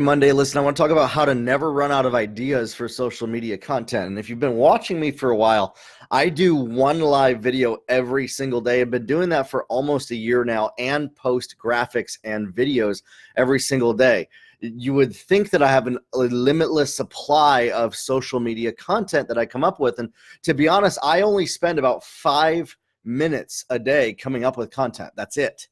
Monday. Listen, I want to talk about how to never run out of ideas for social media content. And if you've been watching me for a while, I do one live video every single day. I've been doing that for almost a year now and post graphics and videos every single day. You would think that I have a limitless supply of social media content that I come up with. And to be honest, I only spend about 5 minutes a day coming up with content. That's it.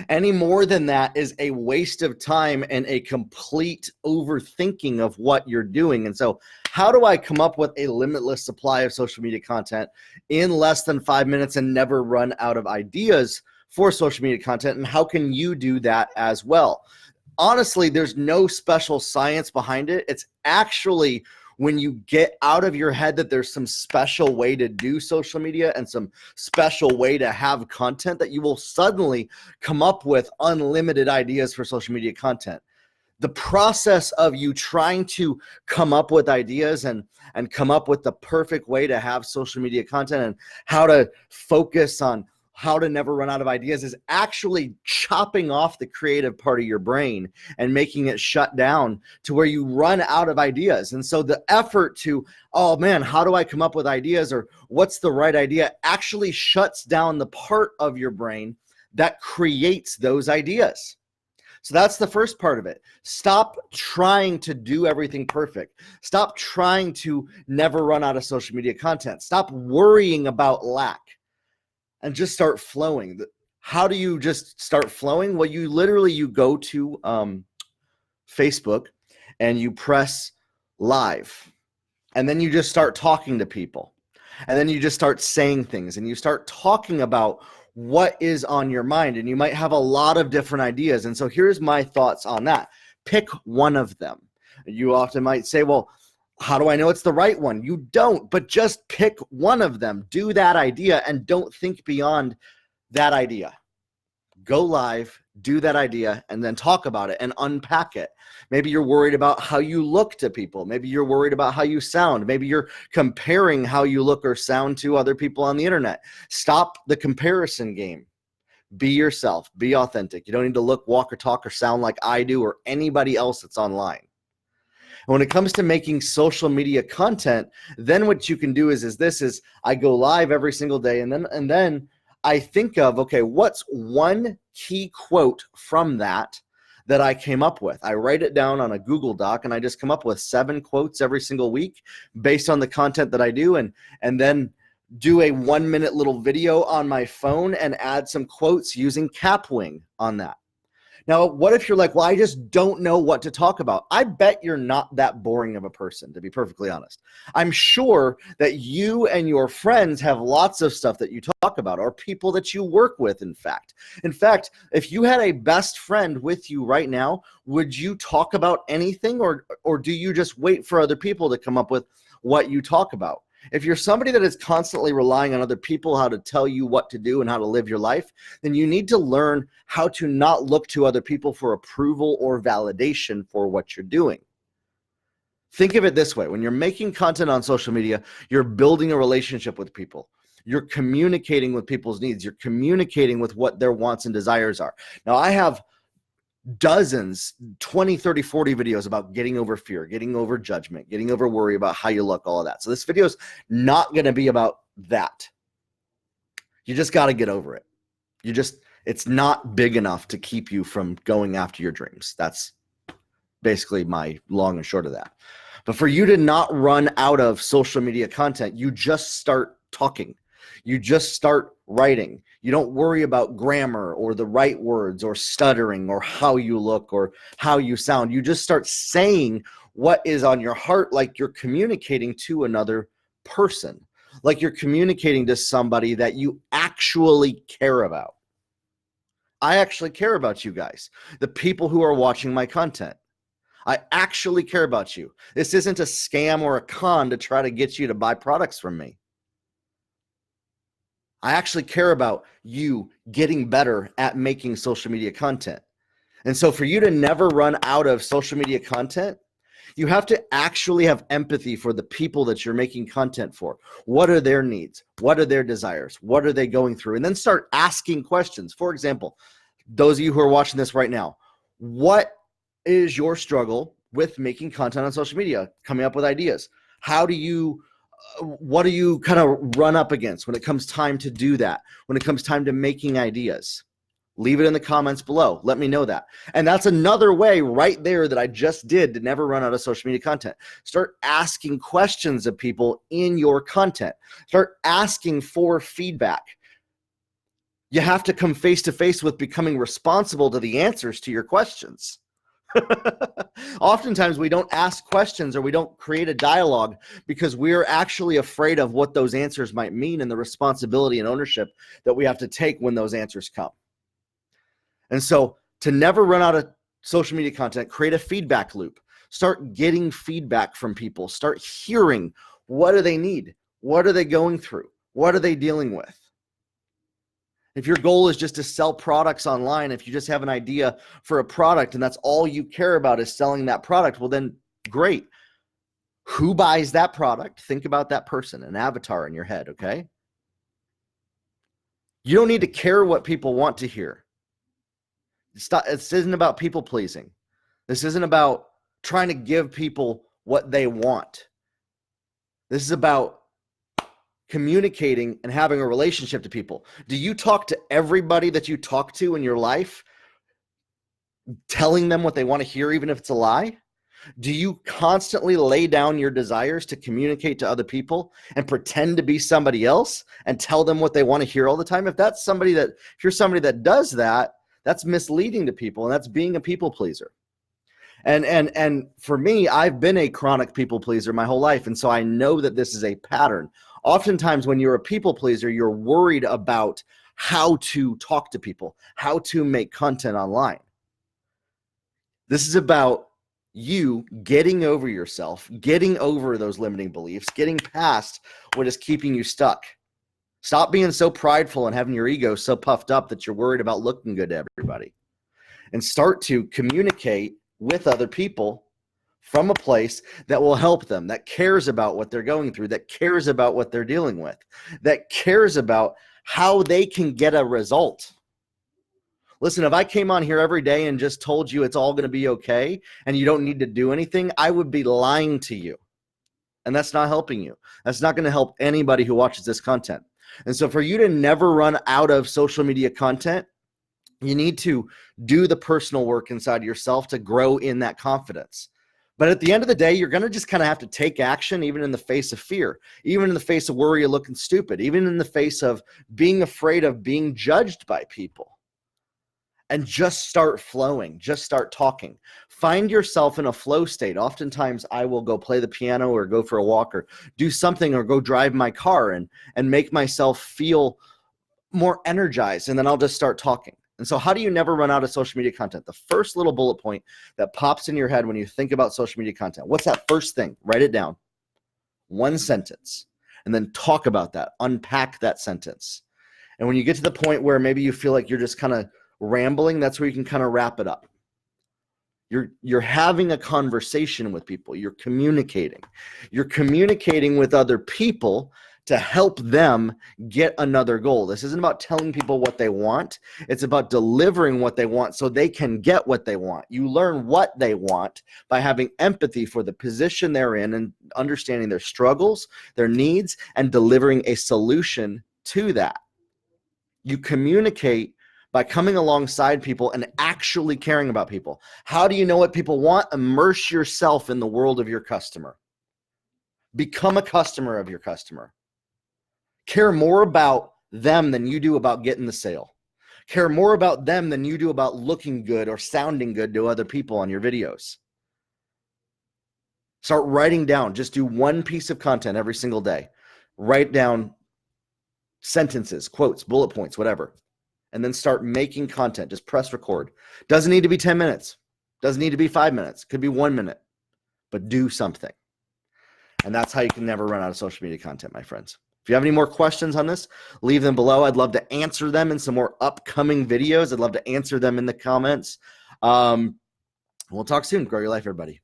Any more than that is a waste of time and a complete overthinking of what you're doing. And so how do I come up with a limitless supply of social media content in less than 5 minutes and never run out of ideas for social media content? And how can you do that as well? Honestly, there's no special science behind it. It's actually when you get out of your head that there's some special way to do social media and some special way to have content that you will suddenly come up with unlimited ideas for social media content. The process of you trying to come up with ideas and come up with the perfect way to have social media content and how to focus on how to never run out of ideas is actually chopping off the creative part of your brain and making it shut down to where you run out of ideas. And so the effort to, oh man, how do I come up with ideas or what's the right idea actually shuts down the part of your brain that creates those ideas. So that's the first part of it. Stop trying to do everything perfect. Stop trying to never run out of social media content. Stop worrying about lack. And just start flowing. How do you just start flowing? Well, you go to Facebook and you press live. And then you just start talking to people. And then you just start saying things. And you start talking about what is on your mind. And you might have a lot of different ideas. And so here's my thoughts on that. Pick one of them. You often might say, well, how do I know it's the right one? You don't, but just pick one of them. Do that idea and don't think beyond that idea. Go live, do that idea, and then talk about it and unpack it. Maybe you're worried about how you look to people. Maybe you're worried about how you sound. Maybe you're comparing how you look or sound to other people on the internet. Stop the comparison game. Be yourself. Be authentic. You don't need to look, walk, or talk or sound like I do or anybody else that's online. And when it comes to making social media content, then what you can do is I go live every single day and then I think of, okay, what's one key quote from that I came up with? I write it down on a Google Doc and I just come up with 7 quotes every single week based on the content that I do and then do a 1-minute little video on my phone and add some quotes using Capwing on that. Now, what if you're like, well, I just don't know what to talk about? I bet you're not that boring of a person, to be perfectly honest. I'm sure that you and your friends have lots of stuff that you talk about, or people that you work with, in fact. In fact, if you had a best friend with you right now, would you talk about anything, or do you just wait for other people to come up with what you talk about? If you're somebody that is constantly relying on other people how to tell you what to do and how to live your life, then you need to learn how to not look to other people for approval or validation for what you're doing. Think of it this way. When you're making content on social media, you're building a relationship with people. You're communicating with people's needs. You're communicating with what their wants and desires are. Now, I have dozens, 20, 30, 40 videos about getting over fear, getting over judgment, getting over worry about how you look, all of that. So this video is not going to be about that. You just got to get over it. It's not big enough to keep you from going after your dreams. That's basically my long and short of that. But for you to not run out of social media content, you just start talking. You just start writing. You don't worry about grammar or the right words or stuttering or how you look or how you sound. You just start saying what is on your heart, like you're communicating to another person, like you're communicating to somebody that you actually care about. I actually care about you guys, the people who are watching my content. I actually care about you. This isn't a scam or a con to try to get you to buy products from me. I actually care about you getting better at making social media content. And so for you to never run out of social media content, you have to actually have empathy for the people that you're making content for. What are their needs? What are their desires? What are they going through? And then start asking questions. For example, those of you who are watching this right now, what is your struggle with making content on social media, coming up with ideas? What do you kind of run up against when it comes time to do that? When it comes time to making ideas? Leave it in the comments below. Let me know that. And that's another way right there that I just did to never run out of social media content. Start asking questions of people in your content. Start asking for feedback. You have to come face to face with becoming responsible to the answers to your questions. Oftentimes we don't ask questions or we don't create a dialogue because we're actually afraid of what those answers might mean and the responsibility and ownership that we have to take when those answers come. And so to never run out of social media content, create a feedback loop. Start getting feedback from people. Start hearing, what do they need? What are they going through? What are they dealing with? If your goal is just to sell products online, if you just have an idea for a product and that's all you care about is selling that product, well then great. Who buys that product? Think about that person, an avatar in your head, okay? You don't need to care what people want to hear. This isn't about people pleasing. This isn't about trying to give people what they want. This is about communicating and having a relationship to people. Do you talk to everybody that you talk to in your life, telling them what they want to hear, even if it's a lie? Do you constantly lay down your desires to communicate to other people and pretend to be somebody else and tell them what they want to hear all the time? If you're somebody that does that, that's misleading to people, and that's being a people pleaser. And for me, I've been a chronic people pleaser my whole life, and so I know that this is a pattern. Oftentimes when you're a people pleaser, you're worried about how to talk to people, how to make content online. This is about you getting over yourself, getting over those limiting beliefs, getting past what is keeping you stuck. Stop being so prideful and having your ego so puffed up that you're worried about looking good to everybody. And start to communicate with other people from a place that will help them, that cares about what they're going through, that cares about what they're dealing with, that cares about how they can get a result. Listen, if I came on here every day and just told you it's all going to be okay and you don't need to do anything, I would be lying to you. And that's not helping you. That's not going to help anybody who watches this content. And so for you to never run out of social media content, you need to do the personal work inside yourself to grow in that confidence. But at the end of the day, you're going to just kind of have to take action, even in the face of fear, even in the face of worry of looking stupid, even in the face of being afraid of being judged by people. And just start flowing, just start talking. Find yourself in a flow state. Oftentimes I will go play the piano or go for a walk or do something or go drive my car and make myself feel more energized, and then I'll just start talking. And so how do you never run out of social media content? The first little bullet point that pops in your head when you think about social media content, what's that first thing? Write it down. One sentence. And then talk about that. Unpack that sentence. And when you get to the point where maybe you feel like you're just kind of rambling, that's where you can kind of wrap it up. You're having a conversation with people. You're communicating. You're communicating with other people to help them get another goal. This isn't about telling people what they want. It's about delivering what they want so they can get what they want. You learn what they want by having empathy for the position they're in and understanding their struggles, their needs, and delivering a solution to that. You communicate by coming alongside people and actually caring about people. How do you know what people want? Immerse yourself in the world of your customer. Become a customer of your customer. Care more about them than you do about getting the sale. Care more about them than you do about looking good or sounding good to other people on your videos. Start writing down. Just do one piece of content every single day. Write down sentences, quotes, bullet points, whatever. And then start making content. Just press record. Doesn't need to be 10 minutes. Doesn't need to be 5 minutes. Could be 1 minute. But do something. And that's how you can never run out of social media content, my friends. If you have any more questions on this, leave them below. I'd love to answer them in some more upcoming videos. I'd love to answer them in the comments. We'll talk soon. Grow your life, everybody.